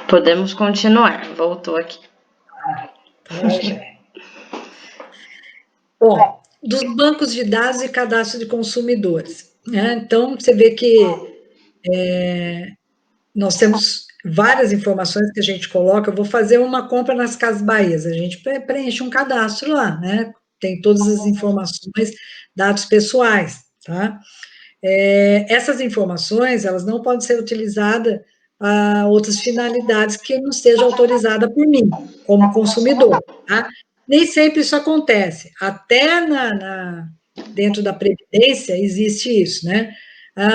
Podemos continuar. Voltou aqui. Tá, joia. Bom, dos bancos de dados e cadastro de consumidores, né? Então, você vê que nós temos várias informações que a gente coloca. Eu vou fazer uma compra nas Casas Bahias, a gente preenche um cadastro lá, né? Tem todas as informações, dados pessoais, tá? Essas informações, elas não podem ser utilizadas para outras finalidades que não esteja autorizada por mim, como consumidor, tá? Nem sempre isso acontece, até dentro da Previdência existe isso, né?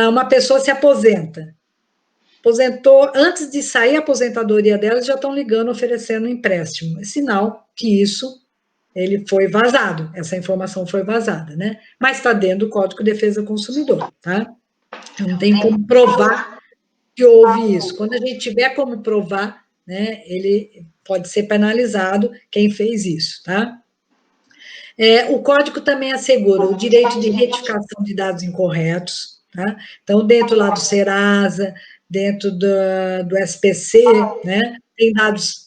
Uma pessoa se aposentou, antes de sair a aposentadoria dela, já estão ligando, oferecendo um empréstimo. É sinal que isso, ele foi vazado, essa informação foi vazada, né? Mas está dentro do Código de Defesa do Consumidor, tá? Eu não tenho como provar que houve isso. Quando a gente tiver como provar, né, ele pode ser penalizado quem fez isso, tá? O código também assegura o direito de retificação de dados incorretos, tá? Então, dentro lá do Serasa, dentro do SPC, né, tem dados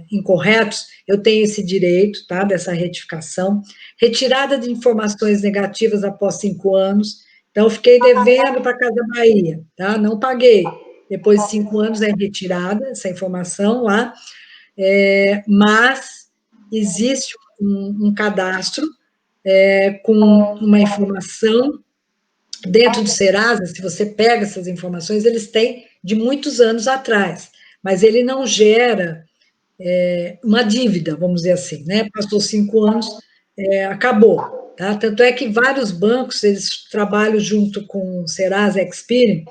incorretos, eu tenho esse direito, tá, dessa retificação. Retirada de informações negativas após 5 anos. Então, fiquei devendo para a Casa Bahia, tá? Não paguei. Depois de 5 anos é retirada essa informação lá, mas existe um cadastro com uma informação dentro do Serasa. Se você pega essas informações, eles têm de muitos anos atrás, mas ele não gera uma dívida, vamos dizer assim, né? Passou 5 anos, acabou. Tá? Tanto é que vários bancos, eles trabalham junto com o Serasa Experian,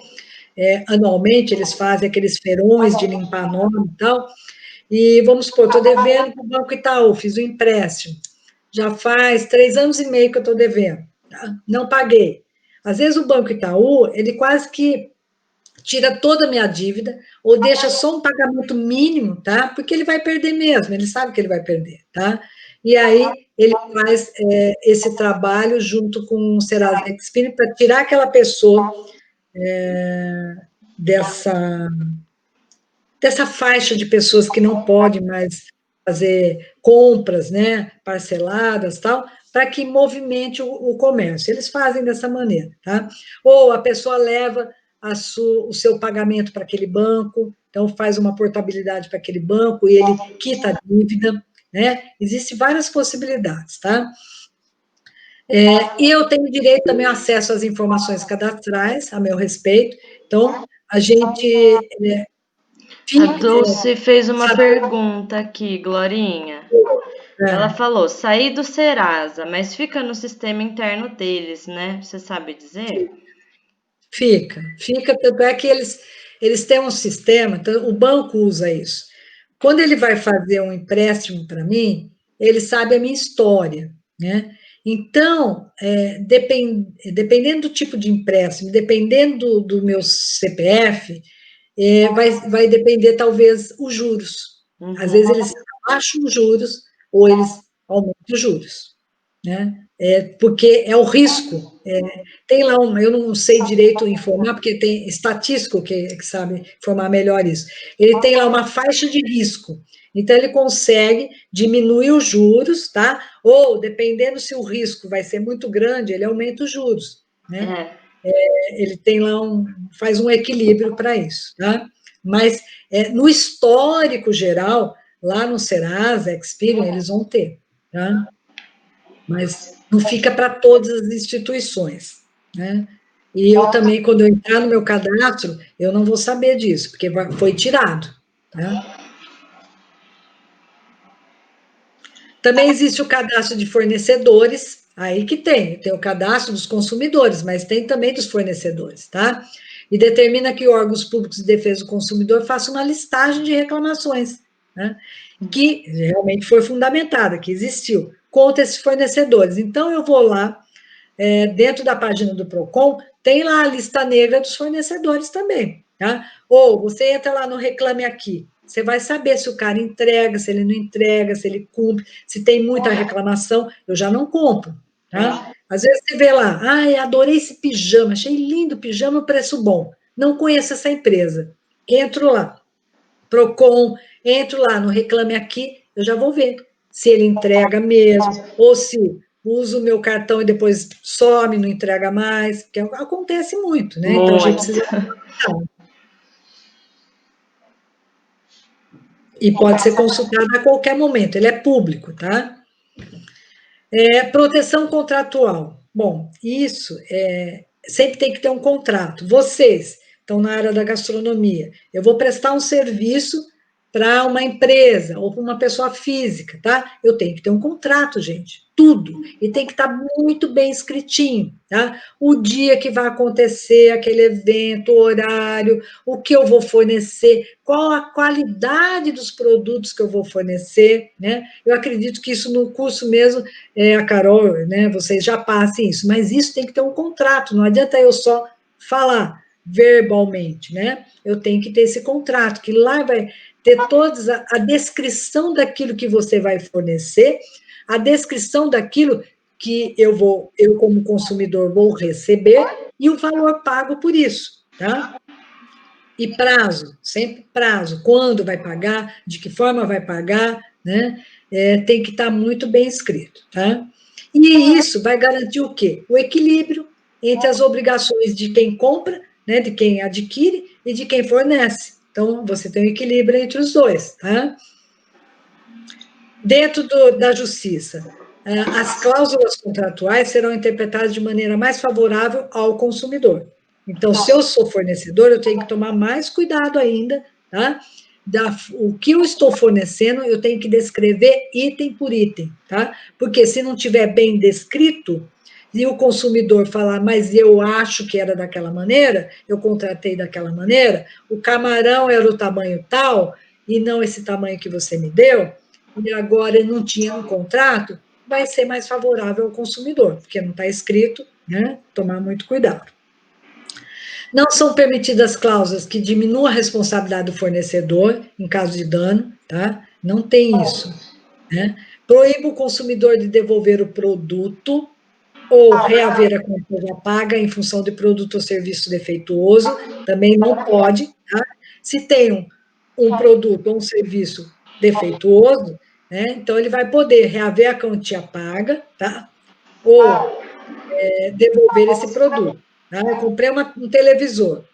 anualmente eles fazem aqueles feirões de limpar nome e tal, e vamos supor, estou devendo para o Banco Itaú, fiz um empréstimo, já faz 3 anos e meio que eu estou devendo, tá? Não paguei. Às vezes o Banco Itaú, ele quase que tira toda a minha dívida, ou deixa só um pagamento mínimo, tá? Porque ele vai perder mesmo, ele sabe que ele vai perder, tá? E aí ele faz esse trabalho junto com o Serasa Experian para tirar aquela pessoa dessa, dessa faixa de pessoas que não pode mais fazer compras, né, parceladas, tal, para que movimente o comércio. Eles fazem dessa maneira, tá? Ou a pessoa leva o seu pagamento para aquele banco, então faz uma portabilidade para aquele banco e ele quita a dívida, né? Existem várias possibilidades, tá? E eu tenho direito também ao acesso às informações cadastrais, a meu respeito. Então, a gente A fica, Dulce fez uma sabe, pergunta aqui, Glorinha. Ela falou, saí do Serasa, mas fica no sistema interno deles, né? Você sabe dizer? fica, tanto é que eles têm um sistema, então, o banco usa isso. Quando ele vai fazer um empréstimo para mim, ele sabe a minha história, né? Então, dependendo do tipo de empréstimo, dependendo do meu CPF, vai depender, talvez, os juros. Às vezes Uhum. eles abaixam os juros ou eles aumentam os juros, né? Porque é o risco. Tem lá eu não sei direito informar, porque tem estatístico que sabe informar melhor isso. Ele tem lá uma faixa de risco. Então, ele consegue diminuir os juros, tá? Ou, dependendo se o risco vai ser muito grande, ele aumenta os juros, né? É. Ele tem lá faz um equilíbrio para isso, tá? Mas no histórico geral, lá no Serasa, Experian, eles vão ter, tá? Mas não fica para todas as instituições, né? E eu também, quando eu entrar no meu cadastro, eu não vou saber disso, porque foi tirado, tá? Também existe o cadastro de fornecedores, aí que tem o cadastro dos consumidores, mas tem também dos fornecedores, tá? E determina que órgãos públicos de defesa do consumidor façam uma listagem de reclamações, né? Que realmente foi fundamentada, que existiu, contra esses fornecedores. Então, eu vou lá, dentro da página do PROCON, tem lá a lista negra dos fornecedores também, tá? Ou você entra lá no Reclame Aqui, você vai saber se o cara entrega, se ele não entrega, se ele cumpre, se tem muita reclamação, eu já não compro, tá? Às vezes você vê lá, ai, adorei esse pijama, achei lindo o pijama, preço bom. Não conheço essa empresa. Entro lá. Procon, entro lá no Reclame Aqui, eu já vou ver se ele entrega mesmo, ou se usa o meu cartão e depois some, não entrega mais, porque acontece muito, né? Então a gente precisa cuidar. E pode ser consultado a qualquer momento, ele é público, tá? Proteção contratual. Bom, isso sempre tem que ter um contrato. Vocês estão na área da gastronomia. Eu vou prestar um serviço para uma empresa ou para uma pessoa física, tá? Eu tenho que ter um contrato, gente. Tudo. E tem que estar muito bem escritinho, tá? O dia que vai acontecer aquele evento, o horário, o que eu vou fornecer, qual a qualidade dos produtos que eu vou fornecer, né? Eu acredito que isso no curso mesmo a Carol, né, vocês já passem isso, mas isso tem que ter um contrato, não adianta eu só falar verbalmente, né? Eu tenho que ter esse contrato, que lá vai ter toda a descrição daquilo que você vai fornecer, a descrição daquilo que eu como consumidor vou receber e o valor pago por isso, tá? E prazo, sempre prazo, quando vai pagar, de que forma vai pagar, né? Tem que estar muito bem escrito, tá? E isso vai garantir o quê? O equilíbrio entre as obrigações de quem compra, né, de quem adquire e de quem fornece. Então, você tem um equilíbrio entre os dois, tá? Dentro da justiça, as cláusulas contratuais serão interpretadas de maneira mais favorável ao consumidor. Então, se eu sou fornecedor, eu tenho que tomar mais cuidado ainda, tá? O que eu estou fornecendo, eu tenho que descrever item por item, tá? Porque se não tiver bem descrito, e o consumidor falar, mas eu acho que era daquela maneira, eu contratei daquela maneira, o camarão era o tamanho tal, e não esse tamanho que você me deu, e agora não tinha no contrato, vai ser mais favorável ao consumidor, porque não está escrito, né? Tomar muito cuidado. Não são permitidas cláusulas que diminuam a responsabilidade do fornecedor em caso de dano, tá? Não tem isso, né? Proíbe o consumidor de devolver o produto ou reaver a quantia já paga em função de produto ou serviço defeituoso, também não pode, tá? Se tem um produto ou um serviço defeituoso, né, então ele vai poder reaver a quantia paga, tá? Ou devolver esse produto. Tá? Eu comprei um televisor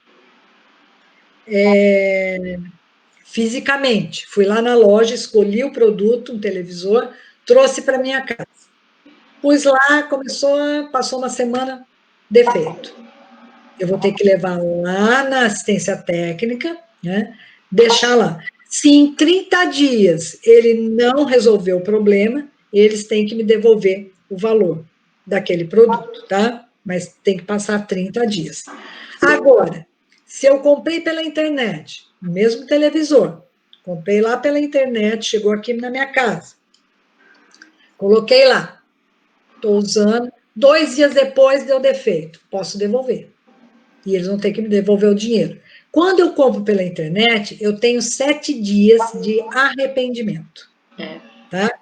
fisicamente, fui lá na loja, escolhi o produto, um televisor, trouxe para minha casa. Pus lá, passou uma semana, defeito. Eu vou ter que levar lá na assistência técnica, né? Deixar lá. Se em 30 dias ele não resolver o problema, eles têm que me devolver o valor daquele produto, tá? Mas tem que passar 30 dias. Agora, se eu comprei pela internet, o mesmo televisor, comprei lá pela internet, chegou aqui na minha casa, coloquei lá, estou usando, 2 dias depois deu defeito, posso devolver. E eles vão ter que me devolver o dinheiro. Quando eu compro pela internet, eu tenho 7 dias de arrependimento. Tá?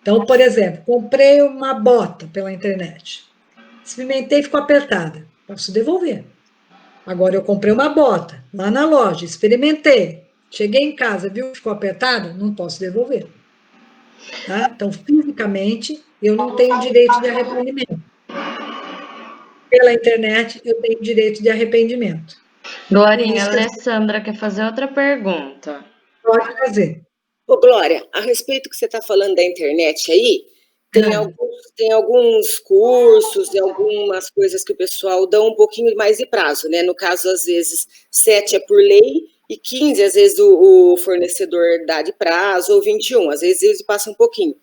Então, por exemplo, comprei uma bota pela internet. Experimentei e ficou apertada. Posso devolver. Agora, eu comprei uma bota lá na loja, experimentei. Cheguei em casa, viu que ficou apertada? Não posso devolver. Tá? Então, fisicamente, eu não tenho direito de arrependimento. Pela internet, eu tenho direito de arrependimento. Glorinha, a Alessandra quer fazer outra pergunta. Pode fazer. Ô, Glória, a respeito que você está falando da internet aí, tem alguns cursos e algumas coisas que o pessoal dá um pouquinho mais de prazo, né? No caso, às vezes, 7 é por lei e 15, às vezes, o fornecedor dá de prazo, ou 21, às vezes eles passam um pouquinho.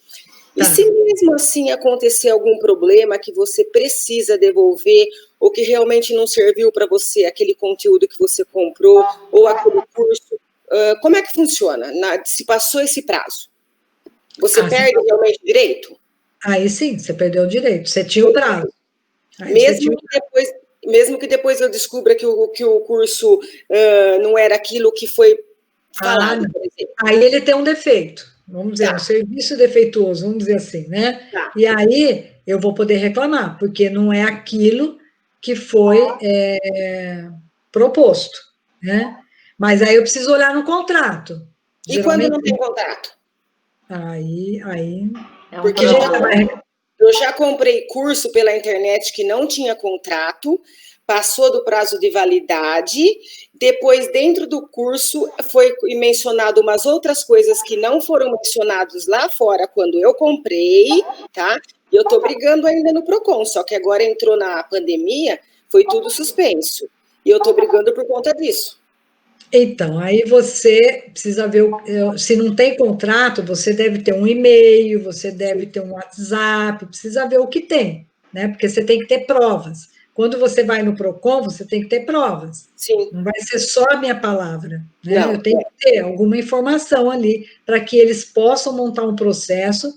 E se mesmo assim acontecer algum problema que você precisa devolver, ou que realmente não serviu para você aquele conteúdo que você comprou, ou aquele curso, como é que funciona? Se passou esse prazo, você perde realmente direito? Aí sim, você perdeu o direito, você tinha o prazo. Mesmo que depois eu descubra que o curso não era aquilo que foi falado. Aí ele tem um defeito, vamos dizer, um serviço defeituoso, vamos dizer assim, né? E aí eu vou poder reclamar, porque não é aquilo que foi proposto, né? Mas aí eu preciso olhar no contrato. E quando não tem contrato? Aí Porque eu já comprei curso pela internet que não tinha contrato, passou do prazo de validade, depois dentro do curso foi mencionado umas outras coisas que não foram mencionadas lá fora quando eu comprei, tá? E eu tô brigando ainda no Procon, só que agora entrou na pandemia, foi tudo suspenso. E eu tô brigando por conta disso. Então, aí você precisa ver, se não tem contrato, você deve ter um e-mail, você deve ter um WhatsApp, precisa ver o que tem, né? Porque você tem que ter provas. Quando você vai no Procon, você tem que ter provas. Sim. Não vai ser só a minha palavra, né? Não, eu tenho que ter alguma informação ali para que eles possam montar um processo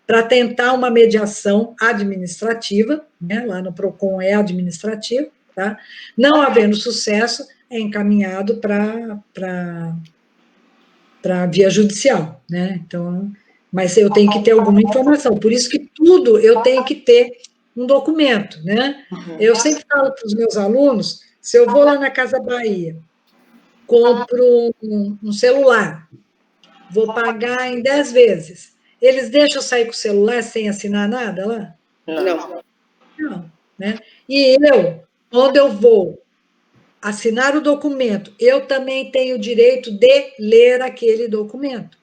para tentar uma mediação administrativa, né? Lá no Procon é administrativo, tá? Não havendo sucesso, é encaminhado para via judicial, né? Então, mas eu tenho que ter alguma informação, por isso que tudo eu tenho que ter um documento, né? Eu sempre falo para os meus alunos, se eu vou lá na Casa Bahia, compro um celular, vou pagar em 10 vezes, eles deixam eu sair com o celular sem assinar nada lá? não. Não, né? E eu, quando eu vou assinar o documento, eu também tenho o direito de ler aquele documento.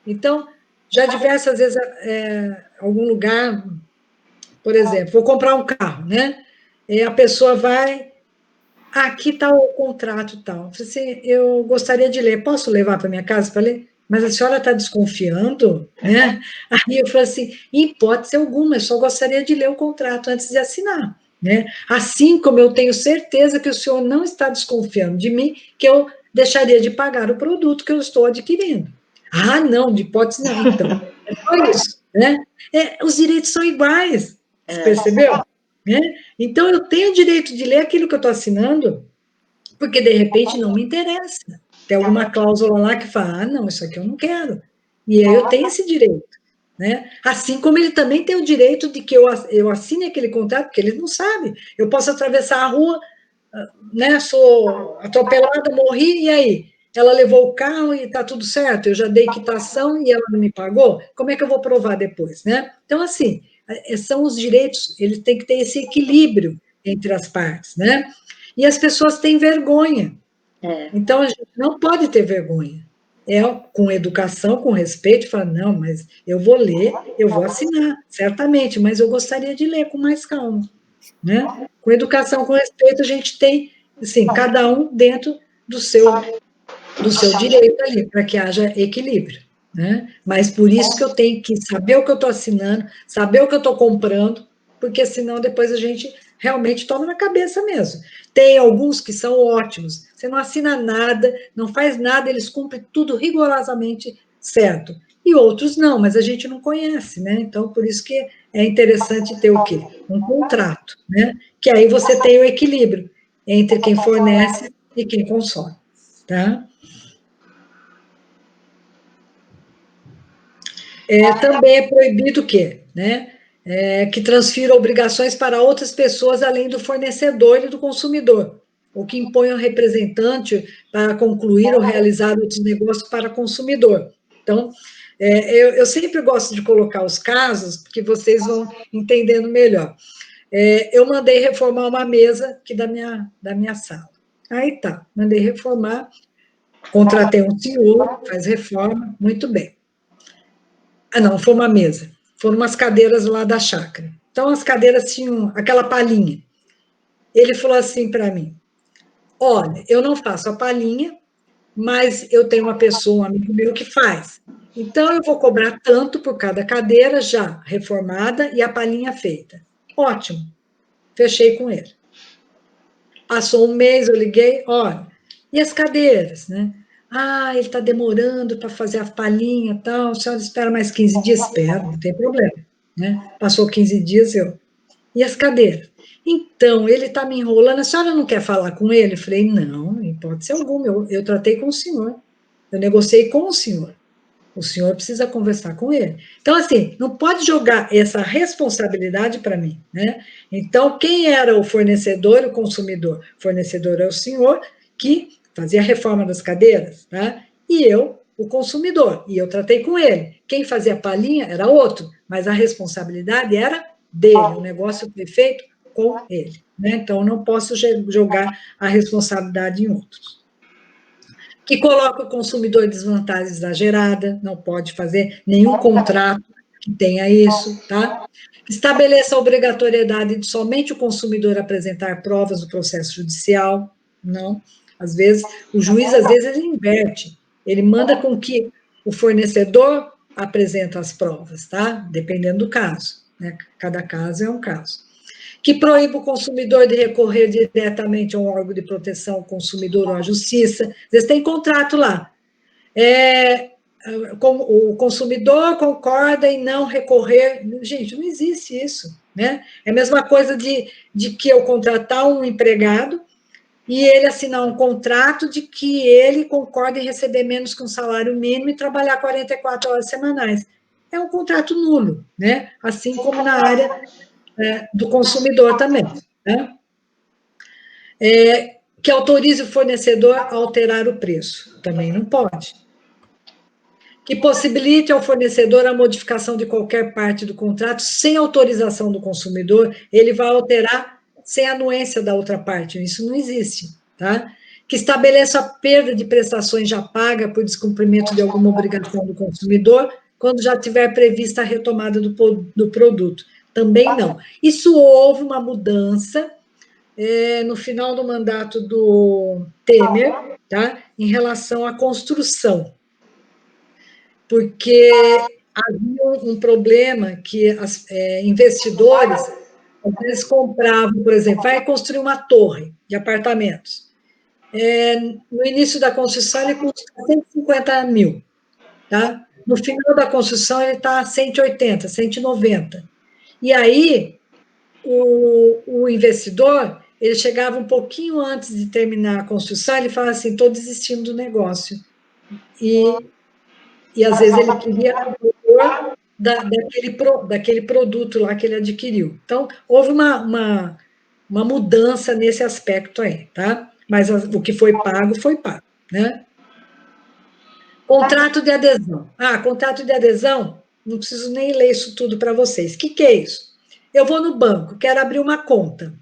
Então, já diversas vezes, algum lugar, por exemplo, vou comprar um carro, né? E a pessoa vai, aqui está o contrato tal. Eu falei assim, eu gostaria de ler, posso levar para minha casa para ler? Mas a senhora está desconfiando, né? Aí eu falei assim, em hipótese alguma, eu só gostaria de ler o contrato antes de assinar, né? Assim como eu tenho certeza que o senhor não está desconfiando de mim, que eu deixaria de pagar o produto que eu estou adquirindo. Ah, não, de hipótese não. Então, é só isso, né? Os direitos são iguais, você percebeu? Né? Então, eu tenho o direito de ler aquilo que eu estou assinando, porque de repente não me interessa. Tem alguma cláusula lá que fala, ah, não, isso aqui eu não quero. E aí eu tenho esse direito. Né? Assim como ele também tem o direito de que eu assine aquele contrato, porque ele não sabe. Eu posso atravessar a rua, né, sou atropelada, morri, e aí? Ela levou o carro e está tudo certo, eu já dei quitação e ela não me pagou, como é que eu vou provar depois? Né? Então, assim, são os direitos, ele tem que ter esse equilíbrio entre as partes, né? E as pessoas têm vergonha. Então, a gente não pode ter vergonha. Com educação, com respeito, falar, não, mas eu vou ler, eu vou assinar, certamente, mas eu gostaria de ler com mais calma. Né? Com educação, com respeito, a gente tem, assim, cada um dentro do seu direito ali, para que haja equilíbrio. Né? Mas por isso que eu tenho que saber o que eu estou assinando, saber o que eu estou comprando, porque senão depois a gente realmente toma na cabeça mesmo. Tem alguns que são ótimos, você não assina nada, não faz nada, eles cumprem tudo rigorosamente certo. E outros não, mas a gente não conhece, né? Então, por isso que é interessante ter o quê? Um contrato, né? Que aí você tem o equilíbrio entre quem fornece e quem consome, tá? Também é proibido o quê? Né? Que transfira obrigações para outras pessoas além do fornecedor e do consumidor, ou que imponha um representante para concluir ou realizar outros negócios para consumidor. Então, eu sempre gosto de colocar os casos, porque vocês vão entendendo melhor. Eu mandei reformar uma mesa aqui da minha sala. Aí tá, mandei reformar, contratei um senhor, faz reforma, muito bem. Ah, não, foi uma mesa. Foram umas cadeiras lá da chácara. Então, as cadeiras tinham aquela palhinha. Ele falou assim para mim: olha, eu não faço a palhinha, mas eu tenho uma pessoa, um amigo meu, que faz. Então, eu vou cobrar tanto por cada cadeira já reformada e a palhinha feita. Ótimo. Fechei com ele. Passou um mês, eu liguei, olha, e as cadeiras, né? Ah, ele está demorando para fazer a palhinha e tal, a senhora espera mais 15 dias? Espera, não tem problema. Né? Passou 15 dias, e as cadeiras? Então, ele está me enrolando, a senhora não quer falar com ele? Eu falei, não, em hipótese alguma, eu tratei com o senhor, eu negociei com o senhor precisa conversar com ele. Então, assim, não pode jogar essa responsabilidade para mim, né? Então, quem era o fornecedor e o consumidor? O fornecedor é o senhor que fazia a reforma das cadeiras, tá? E eu, o consumidor, e eu tratei com ele. Quem fazia a palhinha era outro, mas a responsabilidade era dele, o negócio foi feito com ele, né? Então, eu não posso jogar a responsabilidade em outros. Que coloca o consumidor em desvantagem exagerada, não pode fazer nenhum contrato que tenha isso, tá? Estabeleça a obrigatoriedade de somente o consumidor apresentar provas do processo judicial, não. Às vezes, o juiz, ele inverte, ele manda com que o fornecedor apresente as provas, tá? Dependendo do caso, né? Cada caso é um caso. Que proíba o consumidor de recorrer diretamente a um órgão de proteção ao consumidor ou à justiça. Às vezes tem contrato lá. O consumidor concorda em não recorrer. Gente, não existe isso, né? É a mesma coisa de que eu contratar um empregado e ele assinar um contrato de que ele concorda em receber menos que um salário mínimo e trabalhar 44 horas semanais. É um contrato nulo, né? Assim como na área do consumidor também, né? Que autorize o fornecedor a alterar o preço. Também não pode. Que possibilite ao fornecedor a modificação de qualquer parte do contrato sem autorização do consumidor, ele vai alterar sem anuência da outra parte. Isso não existe, tá? Que estabeleça a perda de prestações já paga por descumprimento de alguma obrigação do consumidor, quando já tiver prevista a retomada do produto. Também não. Isso houve uma mudança no final do mandato do Temer, tá? Em relação à construção. Porque havia um problema que investidores, às vezes, compravam, por exemplo, vai construir uma torre de apartamentos. No início da construção, ele custa 150 mil, tá? No final da construção, ele está 180, 190. E aí, o investidor, ele chegava um pouquinho antes de terminar a construção, ele falava assim, estou desistindo do negócio. E às vezes ele queria o valor daquele produto lá que ele adquiriu. Então, houve uma mudança nesse aspecto aí, tá? Mas o que foi pago, né? Contrato de adesão. Contrato de adesão, não preciso nem ler isso tudo para vocês. O que é isso? Eu vou no banco, quero abrir uma conta.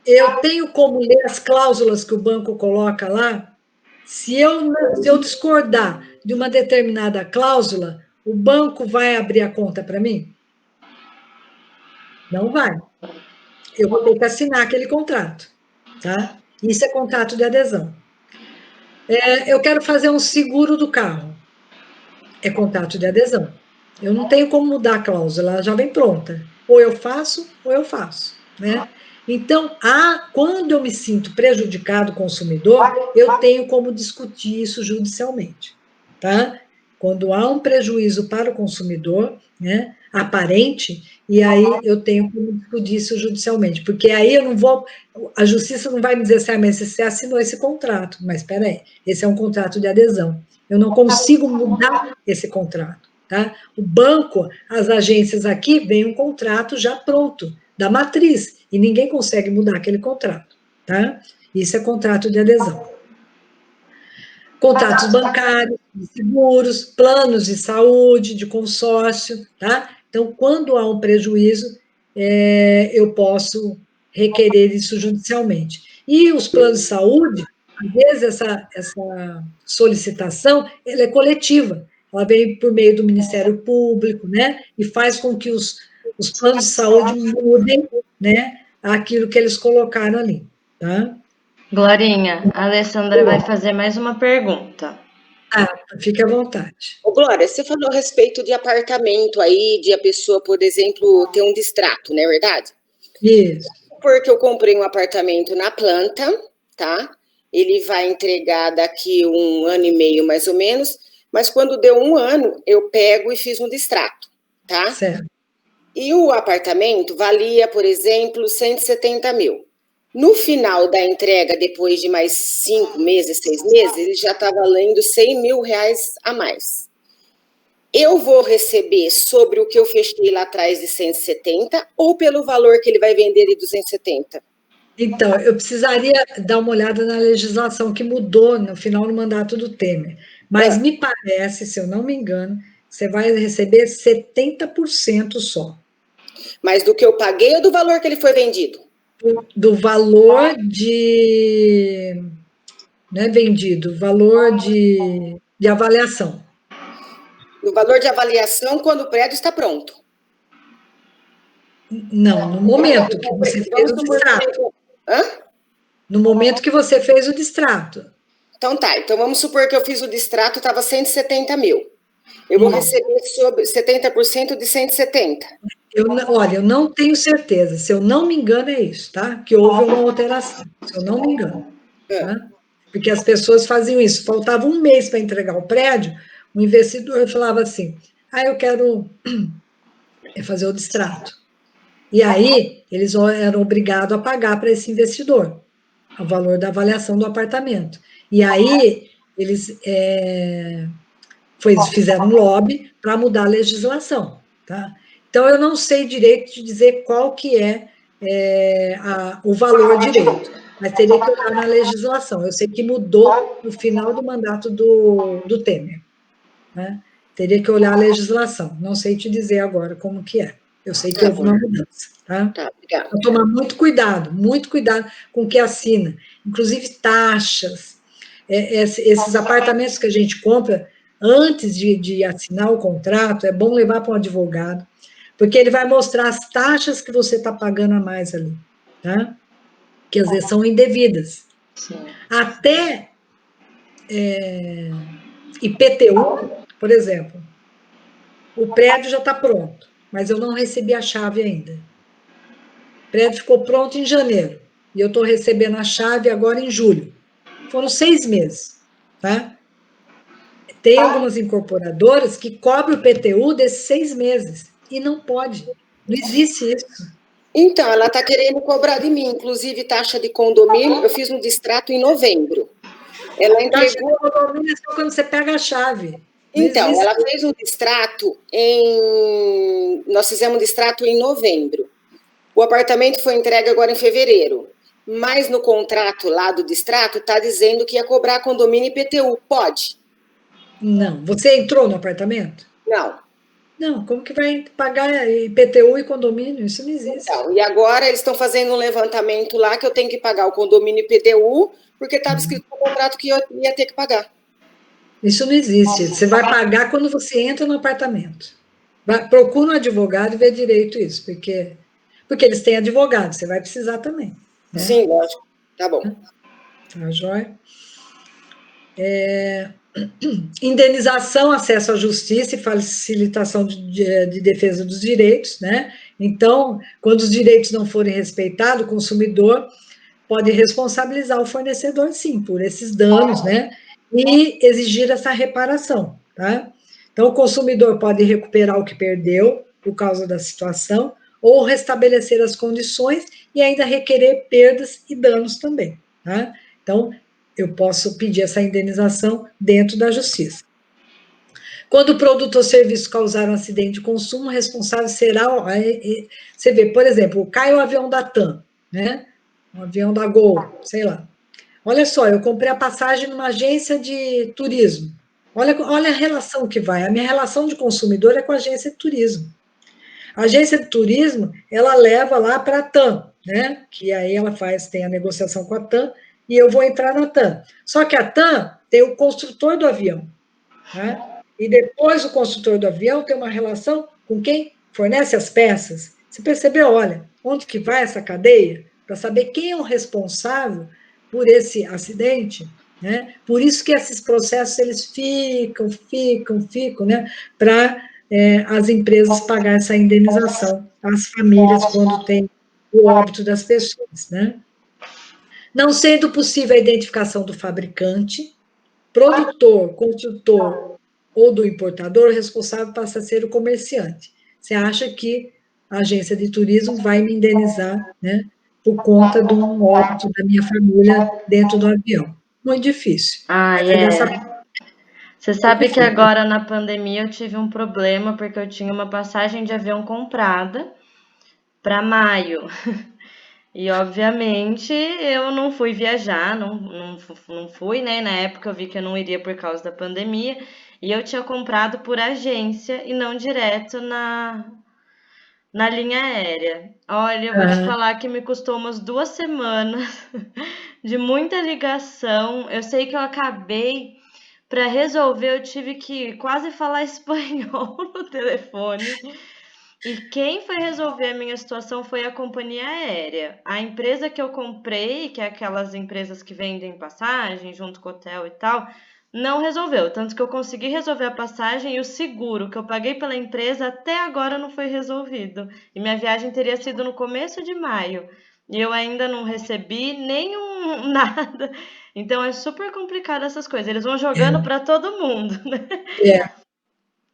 Eu tenho como ler as cláusulas que o banco coloca lá? Se eu discordar de uma determinada cláusula, o banco vai abrir a conta para mim? Não vai. Eu vou ter que assinar aquele contrato, tá? Isso é contrato de adesão. Eu quero fazer um seguro do carro. É contrato de adesão. Eu não tenho como mudar a cláusula, ela já vem pronta. Ou eu faço, né? Então, quando eu me sinto prejudicado consumidor, eu tenho como discutir isso judicialmente, tá? Quando há um prejuízo para o consumidor, né, aparente, e aí eu tenho como discutir isso judicialmente, porque aí a justiça não vai me dizer assim, mas você assinou esse contrato, mas espera aí, esse é um contrato de adesão, eu não consigo mudar esse contrato, tá? O banco, as agências aqui, vem um contrato já pronto, da matriz, e ninguém consegue mudar aquele contrato, tá? Isso é contrato de adesão. Contratos bancários, de seguros, planos de saúde, de consórcio, tá? Então, quando há um prejuízo, eu posso requerer isso judicialmente. E os planos de saúde, às vezes essa solicitação, ela é coletiva, ela vem por meio do Ministério Público, né? E faz com que os planos de saúde mudem, né? Aquilo que eles colocaram ali, tá? Glorinha, a Alessandra vai fazer mais uma pergunta. Fique à vontade. Ô, Glória, você falou a respeito de apartamento aí, de a pessoa, por exemplo, ter um distrato, não é verdade? Isso. Porque eu comprei um apartamento na planta, tá? Ele vai entregar daqui 1 ano e meio, mais ou menos, mas quando deu 1 ano, eu pego e fiz um distrato, tá? Certo. E o apartamento valia, por exemplo, 170 mil. No final da entrega, depois de mais 5 meses, 6 meses, ele já está valendo 100 mil reais a mais. Eu vou receber sobre o que eu fechei lá atrás de 170 ou pelo valor que ele vai vender de 270? Então, eu precisaria dar uma olhada na legislação que mudou no final do mandato do Temer. Mas Ah, me parece, se eu não me engano, você vai receber 70% só mas do que eu paguei ou do valor que ele foi vendido? do valor de. Não é vendido, valor de avaliação. Do valor de avaliação quando o prédio está pronto. Não, no momento que você fez Vamos o supor que distrato. eu... Hã? No momento que você fez o distrato. Então tá, então vamos supor que eu fiz o distrato, estava 170 mil. Eu vou Isso. receber sobre 70% de 170. Olha, eu não tenho certeza. Se eu não me engano, é isso, tá? Que houve uma alteração. Se eu não me engano. Ah, Tá? Porque as pessoas faziam isso. Faltava um mês para entregar o prédio, o investidor falava assim: eu quero fazer o distrato. E aí, eles eram obrigados a pagar para esse investidor o valor da avaliação do apartamento. E aí, eles fizeram um lobby para mudar a legislação. Tá? Então, eu não sei direito de dizer qual que o valor direito, mas teria que olhar na legislação. Eu sei que mudou no final do mandato do Temer. Né? Teria que olhar a legislação. Não sei te dizer agora como que é. Eu sei que tá houve bom, uma mudança. Tá? tá, obrigada. Então, tomar muito cuidado com o que assina, inclusive taxas. Esses apartamentos que a gente compra, antes de assinar o contrato, é bom levar para um advogado, porque ele vai mostrar as taxas que você está pagando a mais ali, tá? Que às vezes são indevidas. Sim. Até IPTU, por exemplo, o prédio já está pronto, mas eu não recebi a chave ainda. O prédio ficou pronto em janeiro, e eu estou recebendo a chave agora em julho. Foram 6 meses, tá? Tem algumas incorporadoras que cobram o PTU desses 6 meses, e não pode. Não existe isso. Então, ela está querendo cobrar de mim, inclusive taxa de condomínio. Eu fiz um distrato em novembro. Ela Taxa de entregou. condomínio é só quando você pega a chave. Não Então, existe. ela fez um distrato em. Nós fizemos um distrato em novembro. O apartamento foi entregue agora em fevereiro. Mas no contrato lá do distrato está dizendo que ia cobrar condomínio e IPTU. Pode? Não. Você entrou no apartamento? Não. Não. Como que vai pagar IPTU e condomínio? Isso não existe. Então, e agora eles estão fazendo um levantamento lá que eu tenho que pagar o condomínio IPTU, porque estava escrito no contrato que eu ia ter que pagar. Isso não existe. Você vai pagar quando você entra no apartamento. Procura um advogado e vê direito isso, porque eles têm advogado, você vai precisar também. Né? Sim, lógico. Tá bom. Tá joia? Indenização, acesso à justiça e facilitação de defesa dos direitos, né? Então, quando os direitos não forem respeitados, o consumidor pode responsabilizar o fornecedor, sim, por esses danos, né? E exigir essa reparação, tá? Então, o consumidor pode recuperar o que perdeu por causa da situação, ou restabelecer as condições e ainda requerer perdas e danos também, tá? Então, eu posso pedir essa indenização dentro da justiça. Quando o produto ou serviço causar um acidente de consumo, o responsável será. Você vê, por exemplo, cai o avião da TAM, né? Um avião da Gol, sei lá. Olha só, eu comprei a passagem numa agência de turismo. Olha a relação que vai. A minha relação de consumidor é com a agência de turismo. A agência de turismo, ela leva lá para a TAM, né? Que aí ela tem a negociação com a TAM e eu vou entrar na TAM. Só que a TAM tem o construtor do avião, né? E depois o construtor do avião tem uma relação com quem fornece as peças. Você percebeu, olha, onde que vai essa cadeia? Para saber quem é o responsável por esse acidente, né? Por isso que esses processos, eles ficam, né? Para as empresas pagar essa indenização às famílias quando tem o óbito das pessoas, né? Não sendo possível a identificação do fabricante, produtor, construtor ou do importador, o responsável passa a ser o comerciante. Você acha que a agência de turismo vai me indenizar, né, por conta de um óbito da minha família dentro do avião? Muito difícil. Ah, Vai gastar Você pouco e sabe que pouco. agora na pandemia eu tive um problema porque eu tinha uma passagem de avião comprada para maio. E, obviamente, eu não fui viajar, não fui, né? Na época eu vi que eu não iria por causa da pandemia. E eu tinha comprado por agência e não direto na linha aérea. Olha, eu vou te Aham. falar que me custou umas 2 semanas de muita ligação. Eu sei que eu acabei, para resolver, eu tive que quase falar espanhol no telefone. E quem foi resolver a minha situação foi a companhia aérea. A empresa que eu comprei, que é aquelas empresas que vendem passagem junto com o hotel e tal, não resolveu. Tanto que eu consegui resolver a passagem e o seguro que eu paguei pela empresa até agora não foi resolvido. E minha viagem teria sido no começo de maio. E eu ainda não recebi nenhum nada. Então é super complicado essas coisas. Eles vão jogando para todo mundo, né? É.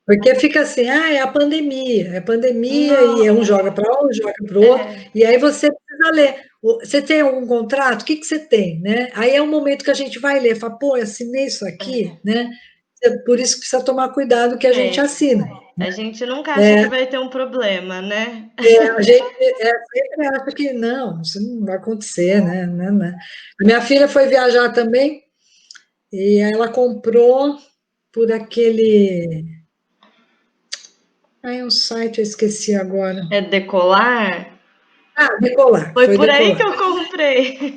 Porque fica assim, é a pandemia, e um joga para um, joga para o outro, É, e aí você precisa ler. Você tem algum contrato? O que que você tem, né? Aí é o momento que a gente vai ler, fala, pô, eu assinei isso aqui, né? Por isso que precisa tomar cuidado o que a gente é. assina. A gente nunca acha que vai ter um problema, né? A gente sempre acha que não, isso não vai acontecer, né? Né. A minha filha foi viajar também, e ela comprou por aquele. Um site, eu esqueci agora. É decolar? Decolar, Foi foi por aí que Decolar. eu comprei.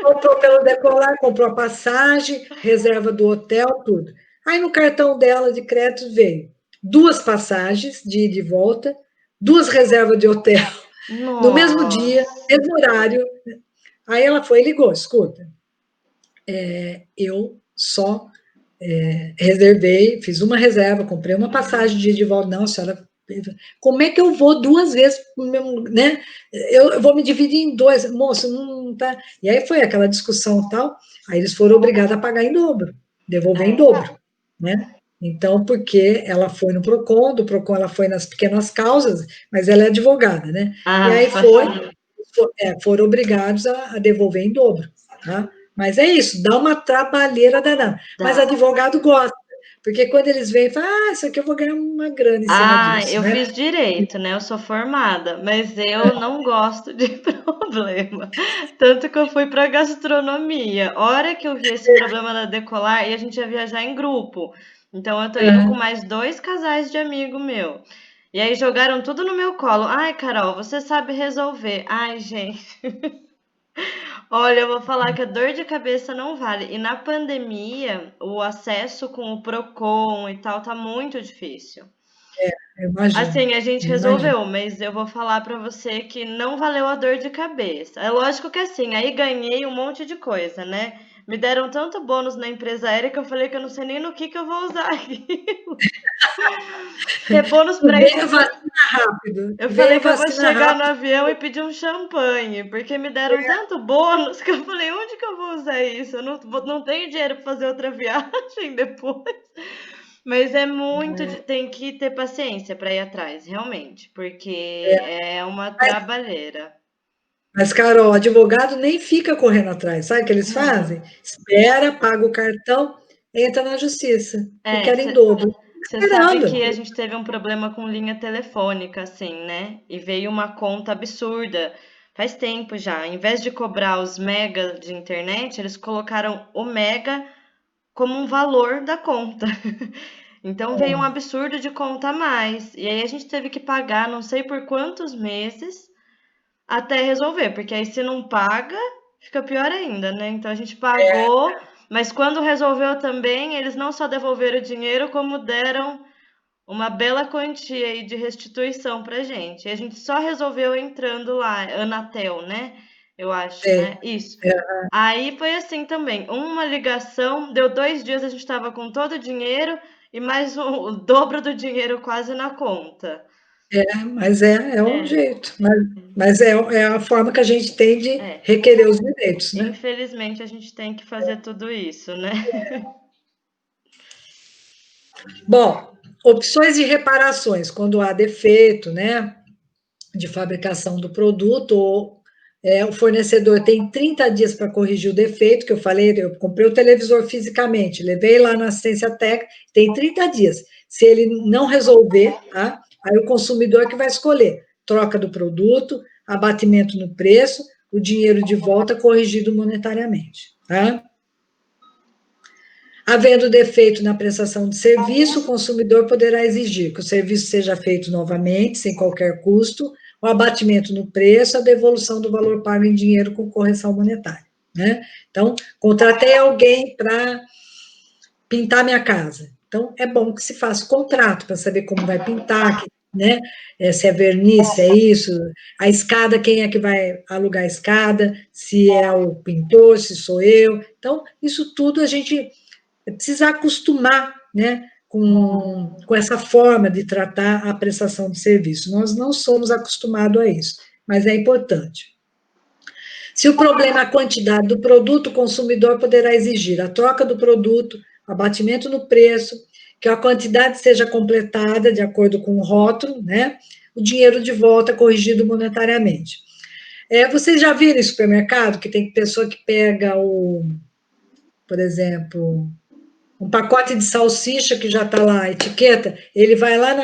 Comprou pelo Decolar, comprou a passagem, reserva do hotel, tudo. Aí no cartão dela de crédito veio 2 passagens de ida e volta, 2 reservas de hotel no mesmo dia, Nossa. mesmo horário. Aí ela foi e ligou, escuta, eu só reservei, fiz uma reserva, comprei uma passagem de ida e de volta. Não, senhora, como é que eu vou 2 vezes, né? Eu vou me dividir em 2, moço, não tá. E aí foi aquela discussão e tal, aí eles foram obrigados a pagar em dobro, devolver em É. dobro, né? Então, porque ela foi no PROCON, do PROCON ela foi nas pequenas causas, mas ela é advogada, né? E Ah, aí facilita. foram obrigados a devolver em dobro, tá? Mas é isso, dá uma trabalheira danada. Mas advogado gosta, porque quando eles vêm, falam, isso aqui eu vou ganhar uma grana em cima Ah, disso, eu né? fiz direito, né? Eu sou formada, mas eu não gosto de problema. Tanto que eu fui para gastronomia. Hora que eu vi esse problema da Decolar, e a gente ia viajar em grupo. Então eu tô indo com mais 2 casais de amigo meu. E aí jogaram tudo no meu colo. Ai, Carol, você sabe resolver. Ai, gente. Olha, eu vou falar que a dor de cabeça não vale. E na pandemia, o acesso com o Procon e tal tá muito difícil. Eu imagino, Assim, a gente eu imagino. resolveu, mas eu vou falar pra você que não valeu a dor de cabeça. É lógico que assim, aí ganhei um monte de coisa, né? Me deram tanto bônus na empresa aérea que eu falei que eu não sei nem no que eu vou usar aquilo. Que é bônus pra ir Venha pro. vacina rápido, Eu falei venha que eu vou vacina chegar no rápido. avião e pedir um champanhe, porque me deram tanto bônus que eu falei, onde que eu vou usar isso? Eu não tenho dinheiro para fazer outra viagem depois. Mas é muito, tem que ter paciência para ir atrás, realmente, porque é uma trabalheira. Mas, Carol, o advogado nem fica correndo atrás, sabe o que eles Uhum. fazem? Espera, paga o cartão, entra na justiça e É, querem em dobro. você sabe Esperando. que a gente teve um problema com linha telefônica, assim, né? E veio uma conta absurda. Faz tempo já. Em vez de cobrar os mega de internet, eles colocaram o mega como um valor da conta. Então veio um absurdo de conta a mais. E aí a gente teve que pagar não sei por quantos meses até resolver, porque aí se não paga, fica pior ainda, né? Então a gente pagou, mas quando resolveu também, eles não só devolveram o dinheiro, como deram uma bela quantia aí de restituição pra gente. E a gente só resolveu entrando lá, Anatel, né? Eu acho, É, né? Isso. Aí foi assim também. Uma ligação, deu 2 dias, a gente estava com todo o dinheiro e mais o dobro do dinheiro quase na conta. mas é o É, jeito. Mas é a forma que a gente tem de é. requerer os direitos, né? Infelizmente a gente tem que fazer tudo isso, né? Bom, opções de reparações, quando há defeito, né, de fabricação do produto, ou o fornecedor tem 30 dias para corrigir o defeito, que eu falei, eu comprei o televisor fisicamente, levei lá na assistência técnica, tem 30 dias. Se ele não resolver, tá? Aí o consumidor que vai escolher troca do produto, abatimento no preço, o dinheiro de volta corrigido monetariamente, tá? Havendo defeito na prestação de serviço, o consumidor poderá exigir que o serviço seja feito novamente, sem qualquer custo, o abatimento no preço, a devolução do valor pago em dinheiro com correção monetária, né? Então, contratei alguém para pintar minha casa. Então, é bom que se faça o contrato para saber como vai pintar, né? Se é verniz, se é isso, a escada, quem é que vai alugar a escada, se é o pintor, se sou eu. Então, isso tudo a gente precisa acostumar, né, com essa forma de tratar a prestação de serviço. Nós não somos acostumados a isso, mas é importante. Se o problema é a quantidade do produto, o consumidor poderá exigir a troca do produto, abatimento no preço, que a quantidade seja completada de acordo com o rótulo, né, o dinheiro de volta corrigido monetariamente. Vocês já viram em supermercado que tem pessoa que pega por exemplo, um pacote de salsicha que já está lá, a etiqueta, ele vai lá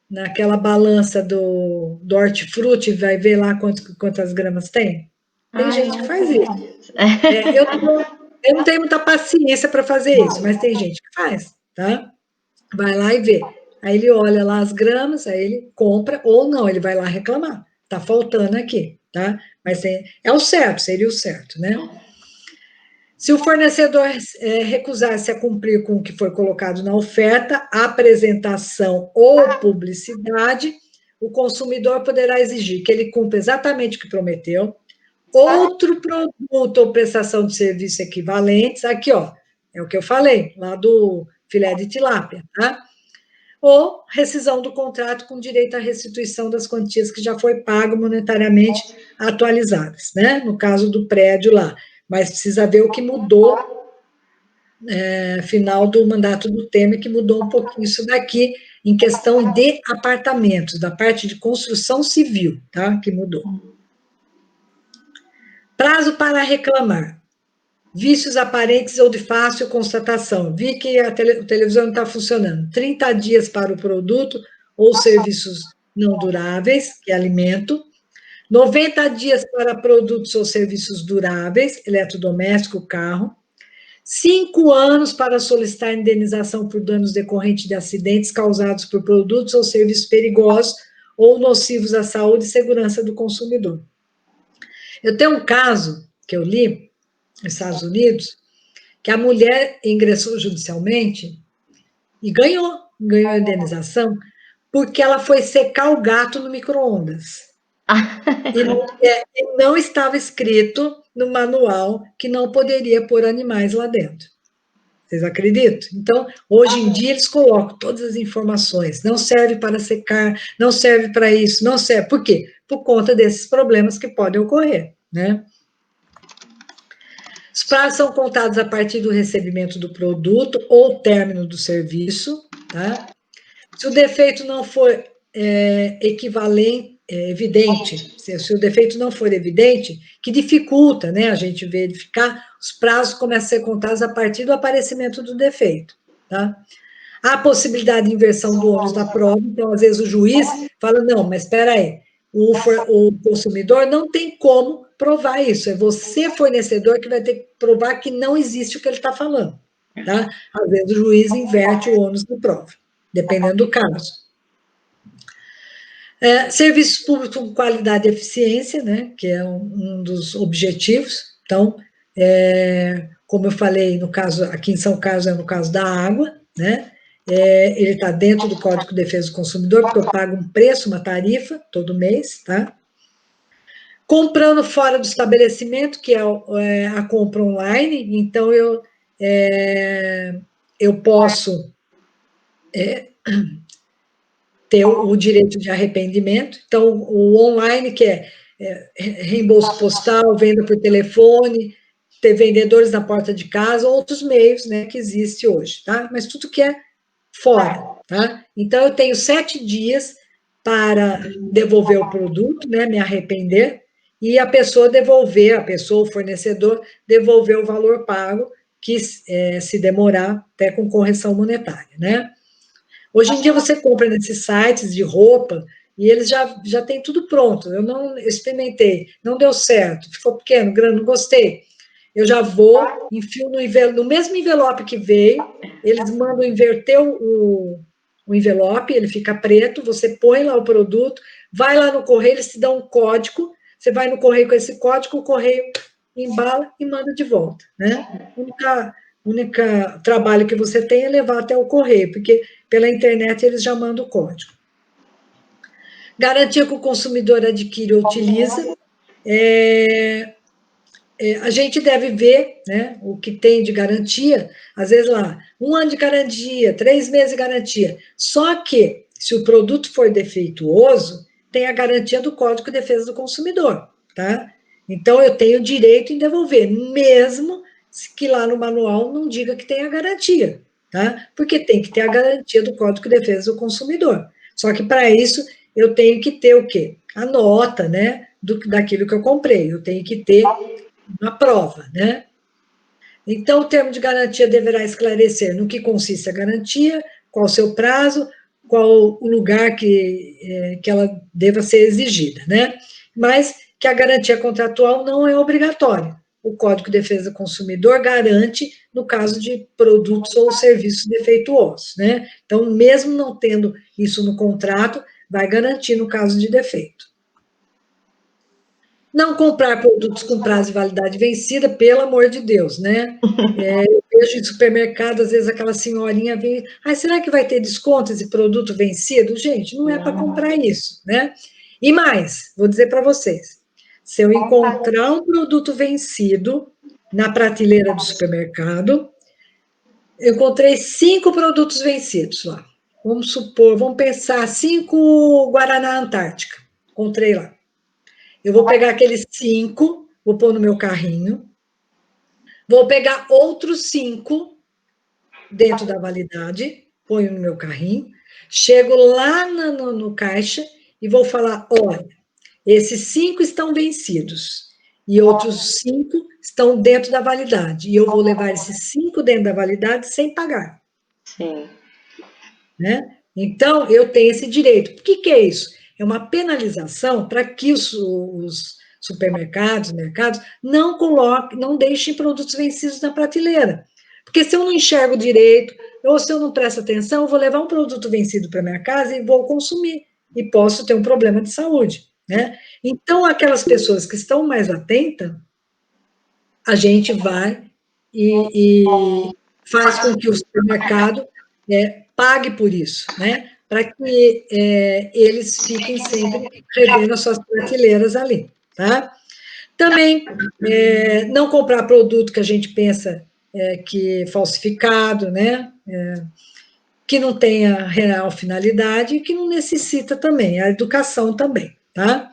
naquela balança do hortifruti e vai ver lá quantas gramas tem? Tem gente que faz isso. Eu não tenho muita paciência para fazer isso, mas tem gente que faz, tá? Vai lá e vê. Aí ele olha lá as gramas, aí ele compra, ou não, ele vai lá reclamar. Está faltando aqui, tá? Mas é o certo, seria o certo, né? Se o fornecedor recusar-se a cumprir com o que foi colocado na oferta, apresentação ou publicidade, o consumidor poderá exigir que ele cumpra exatamente o que prometeu, outro produto ou prestação de serviço equivalentes, aqui, ó, é o que eu falei, lá do filé de tilápia, tá? Ou rescisão do contrato com direito à restituição das quantias que já foi pago monetariamente atualizadas, né? No caso do prédio lá. Mas precisa ver o que mudou final do mandato do Temer, que mudou um pouquinho isso daqui, em questão de apartamentos, da parte de construção civil, tá? Que mudou. Prazo para reclamar. Vícios aparentes ou de fácil constatação. Vi que a televisão não está funcionando. 30 dias para o produto ou serviços não duráveis, que é alimento. 90 dias para produtos ou serviços duráveis, eletrodoméstico, carro. 5 anos para solicitar indenização por danos decorrentes de acidentes causados por produtos ou serviços perigosos ou nocivos à saúde e segurança do consumidor. Eu tenho um caso que eu li nos Estados Unidos, que a mulher ingressou judicialmente e ganhou a indenização porque ela foi secar o gato no micro-ondas. E não estava escrito no manual que não poderia pôr animais lá dentro. Vocês acreditam? Então, hoje em dia, eles colocam todas as informações. Não serve para secar, não serve para isso, não serve. Por quê? Por conta desses problemas que podem ocorrer, né? Os prazos são contados a partir do recebimento do produto ou término do serviço, tá? Se o defeito não for evidente, se o defeito não for evidente, que dificulta, né, a gente verificar, os prazos começam a ser contados a partir do aparecimento do defeito, tá? Há a possibilidade de inversão do ônus da prova, então, às vezes, o juiz fala, não, mas espera aí, o consumidor não tem como provar isso, é você, fornecedor, que vai ter que provar que não existe o que ele está falando, tá? Às vezes, o juiz inverte o ônus da prova, dependendo do caso. Serviços públicos com qualidade e eficiência, né, que é um dos objetivos. Então, como eu falei, no caso, aqui em São Carlos é no caso da água, né, ele está dentro do Código de Defesa do Consumidor, porque eu pago um preço, uma tarifa, todo mês, tá? Comprando fora do estabelecimento, que é a compra online, então eu posso ter o direito de arrependimento. Então, o online, que é reembolso postal, venda por telefone, ter vendedores na porta de casa, outros meios, né, que existe hoje, tá? Mas tudo que é fora, tá? Então, eu tenho 7 dias para devolver o produto, né, me arrepender, e a pessoa, o fornecedor, devolver o valor pago, que se demorar, até com correção monetária, né? Hoje em dia você compra nesses sites de roupa e eles já têm tudo pronto. Eu não experimentei, não deu certo, ficou pequeno, grande, não gostei. Eu já vou, enfio no mesmo envelope que veio, eles mandam inverter o envelope, ele fica preto, você põe lá o produto, vai lá no correio, eles te dão um código, você vai no correio com esse código, o correio embala e manda de volta, né? O único trabalho que você tem é levar até o correio, porque pela internet eles já mandam o código. Garantia que o consumidor adquire ou utiliza. A gente deve ver, né, o que tem de garantia, às vezes lá, 1 ano de garantia, 3 meses de garantia. Só que, se o produto for defeituoso, tem a garantia do Código de Defesa do Consumidor, tá? Então, eu tenho direito em devolver, mesmo que lá no manual não diga que tem a garantia, tá? Porque tem que ter a garantia do Código de Defesa do Consumidor. Só que, para isso, eu tenho que ter o quê? A nota, né, daquilo que eu comprei. Eu tenho que ter uma prova, né? Então, o termo de garantia deverá esclarecer no que consiste a garantia, qual o seu prazo, qual o lugar que ela deva ser exigida, né? Mas que a garantia contratual não é obrigatória. O Código de Defesa do Consumidor garante no caso de produtos ou serviços defeituosos, né? Então, mesmo não tendo isso no contrato, vai garantir no caso de defeito. Não comprar produtos com prazo de validade vencida, pelo amor de Deus, né? Eu vejo em supermercado, às vezes, aquela senhorinha vem, será que vai ter desconto esse produto vencido? Gente, não é para comprar isso, né? E mais, vou dizer para vocês, se eu encontrar um produto vencido na prateleira do supermercado, eu encontrei 5 produtos vencidos lá. Vamos supor, vamos pensar, 5 Guaraná Antártica, encontrei lá. Eu vou pegar aqueles 5, vou pôr no meu carrinho, vou pegar outros 5 dentro da validade, ponho no meu carrinho, chego lá no caixa e vou falar, olha, esses 5 estão vencidos e outros 5 estão dentro da validade, e eu vou levar esses 5 dentro da validade sem pagar. Sim. Né? Então, eu tenho esse direito. O que é isso? É uma penalização para que os supermercados, mercados, não deixem produtos vencidos na prateleira. Porque se eu não enxergo direito, ou se eu não presto atenção, eu vou levar um produto vencido para minha casa e vou consumir, e posso ter um problema de saúde, né? Então, aquelas pessoas que estão mais atentas, a gente vai e faz com que o supermercado pague por isso, né? Para que eles fiquem sempre revendo as suas prateleiras ali, tá? Também, não comprar produto que a gente pensa que é falsificado, né? Que não tenha real finalidade e que não necessita também, a educação também, tá?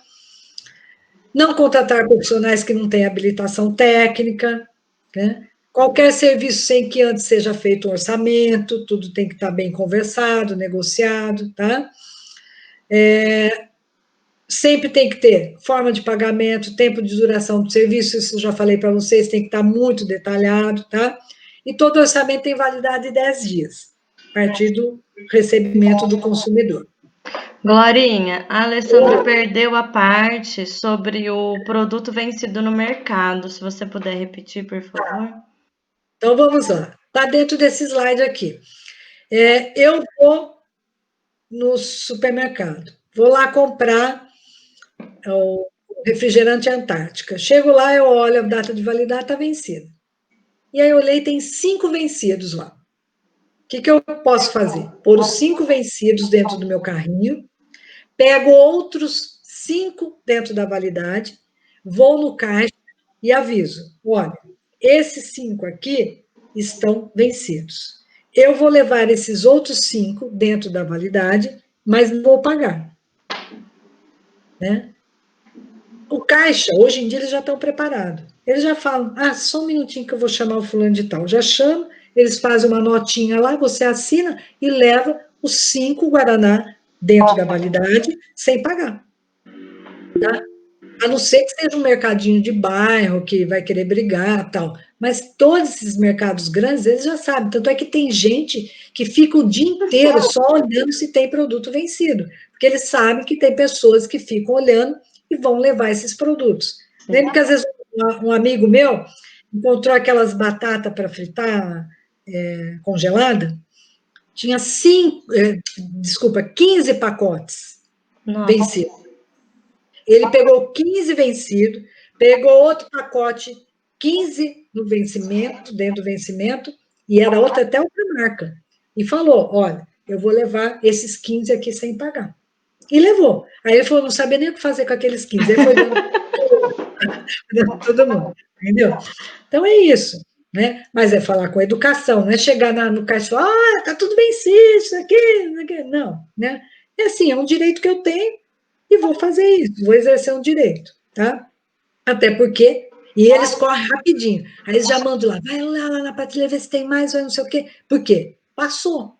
Não contratar profissionais que não têm habilitação técnica, né? Qualquer serviço sem que antes seja feito um orçamento, tudo tem que estar bem conversado, negociado, tá? Sempre tem que ter forma de pagamento, tempo de duração do serviço, isso eu já falei para vocês, tem que estar muito detalhado, tá? E todo orçamento tem validade de 10 dias, a partir do recebimento do consumidor. Glorinha, a Alessandra perdeu a parte sobre o produto vencido no mercado. Se você puder repetir, por favor. Então, vamos lá. Está dentro desse slide aqui. Eu vou no supermercado, vou lá comprar o refrigerante Antártica. Chego lá, eu olho a data de validade, está vencida. E aí eu olhei, tem 5 vencidos lá. O que eu posso fazer? Pôr os 5 vencidos dentro do meu carrinho, pego outros 5 dentro da validade, vou no caixa e aviso, olha, esses 5 aqui estão vencidos. Eu vou levar esses outros 5 dentro da validade, mas não vou pagar. Né? O caixa, hoje em dia, eles já estão preparados. Eles já falam, só um minutinho que eu vou chamar o fulano de tal. Já chama, eles fazem uma notinha lá, você assina e leva os 5 Guaraná dentro da validade, sem pagar. Tá? A não ser que seja um mercadinho de bairro, que vai querer brigar, tal. Mas todos esses mercados grandes, eles já sabem. Tanto é que tem gente que fica o dia inteiro só olhando se tem produto vencido. porque eles sabem que tem pessoas que ficam olhando e vão levar esses produtos. Sim. Lembra que às vezes um amigo meu encontrou aquelas batatas para fritar congelada? Tinha 15 pacotes vencidos. Ele pegou 15 vencidos, pegou outro pacote, 15 no vencimento, dentro do vencimento, e era até outra marca. E falou: olha, eu vou levar esses 15 aqui sem pagar. E levou. Aí ele falou: não sabia nem o que fazer com aqueles 15. Aí foi dando todo mundo, entendeu? Então é isso. Né? Mas é falar com educação, não é chegar no caixa e falar, tá tudo vencido, isso aqui, não, né? É assim, é um direito que eu tenho e vou fazer isso, vou exercer um direito, tá? Até porque, e eles correm rapidinho, aí eles já mandam lá, vai lá na prateleira ver se tem mais, ou não sei o quê, por quê? Passou,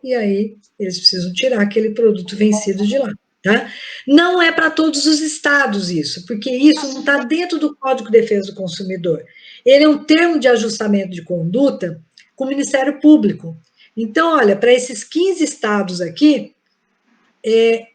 e aí eles precisam tirar aquele produto vencido de lá, tá? Não é para todos os estados isso, porque isso não está dentro do Código de Defesa do Consumidor. Ele é um termo de ajustamento de conduta com o Ministério Público. Então, olha, para esses 15 estados aqui,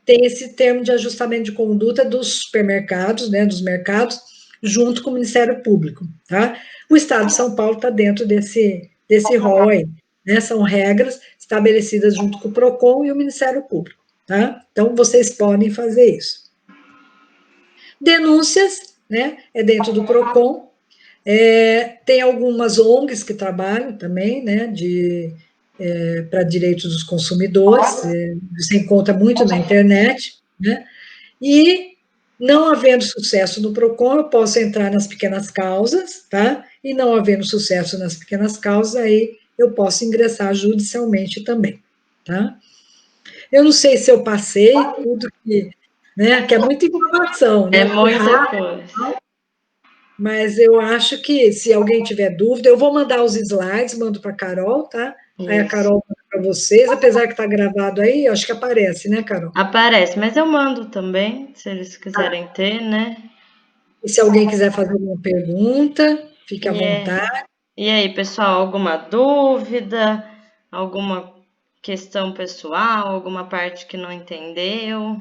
tem esse termo de ajustamento de conduta dos supermercados, né, dos mercados, junto com o Ministério Público, tá? O Estado de São Paulo está dentro desse rol aí, né? São regras estabelecidas junto com o PROCON e o Ministério Público, tá? Então, vocês podem fazer isso. Denúncias, né, é dentro do PROCON, tem algumas ONGs que trabalham também, né, para direitos dos consumidores, você encontra muito na internet, né, e não havendo sucesso no PROCON, eu posso entrar nas pequenas causas, tá, e não havendo sucesso nas pequenas causas, aí eu posso ingressar judicialmente também, tá. Eu não sei se eu passei tudo né, que é muita informação, né, É muita coisa. mas eu acho que se alguém tiver dúvida, eu vou mandar os slides, mando para a Carol, tá? Isso. Aí a Carol manda para vocês, apesar que está gravado aí, acho que aparece, né, Carol? Aparece, mas eu mando também, se eles quiserem ter, né? E se alguém quiser fazer alguma pergunta, fique à vontade. E aí, pessoal, alguma dúvida? Alguma questão pessoal? Alguma parte que não entendeu?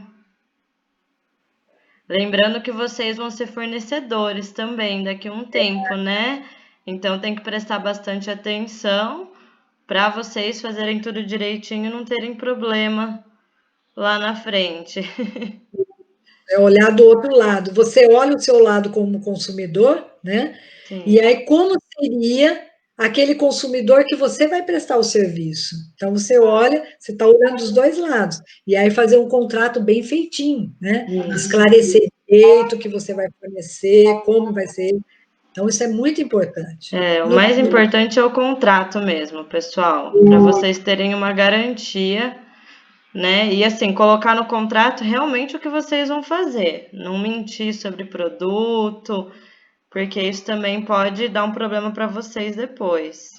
Lembrando que vocês vão ser fornecedores também daqui a um tempo, né? Então tem que prestar bastante atenção para vocês fazerem tudo direitinho e não terem problema lá na frente. É olhar do outro lado. Você olha o seu lado como consumidor, né? Sim. E aí, como seria aquele consumidor que você vai prestar o serviço? Então, você olha, você está olhando dos dois lados. E aí, fazer um contrato bem feitinho, né? Esclarecer direito o que você vai fornecer, como vai ser. Então, isso é muito importante. O mais importante é o contrato mesmo, pessoal, para vocês terem uma garantia, né? E assim, colocar no contrato realmente o que vocês vão fazer, não mentir sobre produto, porque isso também pode dar um problema para vocês depois.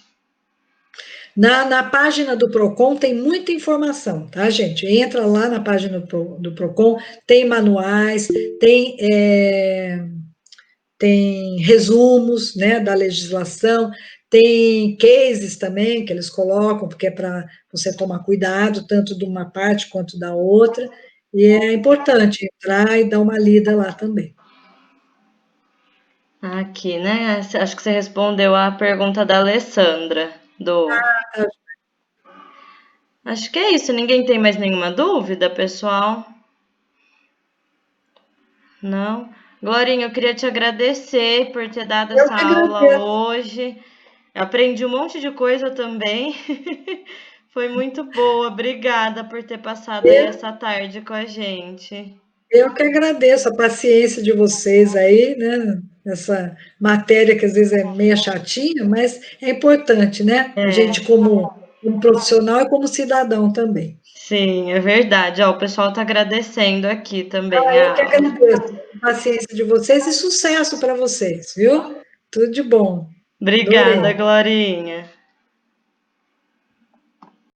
Na página do PROCON tem muita informação, tá, gente? Entra lá na página do PROCON, tem manuais, tem resumos, né, da legislação, tem cases também que eles colocam, porque é para você tomar cuidado, tanto de uma parte quanto da outra, e é importante entrar e dar uma lida lá também. Aqui, né? Acho que você respondeu a pergunta da Alessandra, Acho que é isso. Ninguém tem mais nenhuma dúvida, pessoal? Não? Glorinha, eu queria te agradecer por ter dado essa aula hoje. Eu aprendi um monte de coisa também. Foi muito boa. Obrigada por ter passado aí essa tarde com a gente. Eu que agradeço a paciência de vocês aí, né? Essa matéria que às vezes é meio chatinha, mas é importante, né? A gente como profissional e como cidadão também. Sim, é verdade. Ó, o pessoal está agradecendo aqui também. Eu que agradeço a paciência de vocês e sucesso para vocês, viu? Tudo de bom. Obrigada, Adorei. Glorinha.